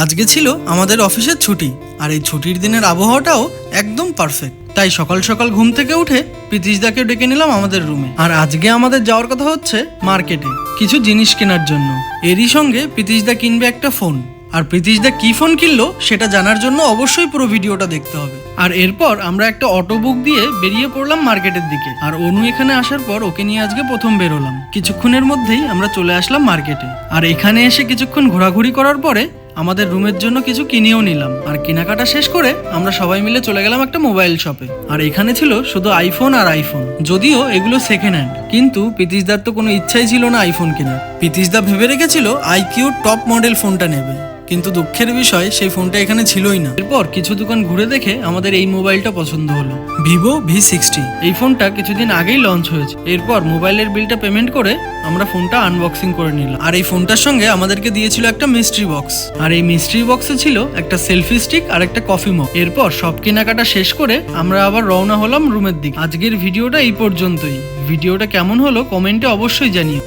আজকে ছিল আমাদের অফিসের ছুটি, আর এই ছুটির দিনের আবহাওয়াটাও একদম পারফেক্ট। তাই সকাল সকাল ঘুম থেকে উঠে প্রীতিশদাকে ডেকে নিলাম আমাদের রুমে। আর আজকে আমাদের যাওয়ার কথা হচ্ছে মার্কেটে কিছু জিনিস কেনার জন্য। এরই সঙ্গে প্রীতিশদা কিনবে একটা ফোন। আর প্রীতিশদা কি ফোন কিনলো সেটা জানার জন্য অবশ্যই পুরো ভিডিওটা দেখতে হবে। আর এরপর আমরা একটা অটো বুক দিয়ে বেরিয়ে পড়লাম মার্কেটের দিকে। আর অনু এখানে আসার পর ওকে নিয়ে আজকে প্রথম বেরোলাম। কিছুক্ষণের মধ্যেই আমরা চলে আসলাম মার্কেটে। আর এখানে এসে কিছুক্ষণ ঘোরাঘুরি করার পরে আমাদের রুমের জন্য কিছু কিনেও নিলাম। আর কেনাকাটা শেষ করে আমরা সবাই মিলে চলে গেলাম একটা মোবাইল শপে। আর এখানে ছিল শুধু আইফোন আর আইফোন, যদিও এগুলো সেকেন্ড হ্যান্ড। কিন্তু প্রীতিশদার তো কোনো ইচ্ছাই ছিল না আইফোন কেনার। প্রীতিশদা ভেবে রেখেছিল আইকিউ টপ মডেল ফোনটা নেবে, কিন্তু দুঃখের বিষয় সেই ফোনটা এখানে ছিলই না। এরপর কিছু দোকান ঘুরে দেখে আমাদের এই মোবাইলটা পছন্দ হলো, ভিভো V60। এই ফোনটা কিছুদিন আগেই লঞ্চ হয়েছে। এরপর মোবাইলের বিলটা পেমেন্ট করে আমরা ফোনটা আনবক্সিং করে নিলাম। আর এই ফোনটার সঙ্গে আমাদেরকে দিয়েছিল একটা মিস্ট্রি বক্স। আর এই মিস্ট্রি বক্সে ছিল একটা সেলফি স্টিক আর একটা কফি মগ। এরপর সব কেনাকাটা শেষ করে আমরা আবার রওনা হলাম রুমের দিকে। আজকের ভিডিওটা এই পর্যন্তই। ভিডিওটা কেমন হলো কমেন্টে অবশ্যই জানিও।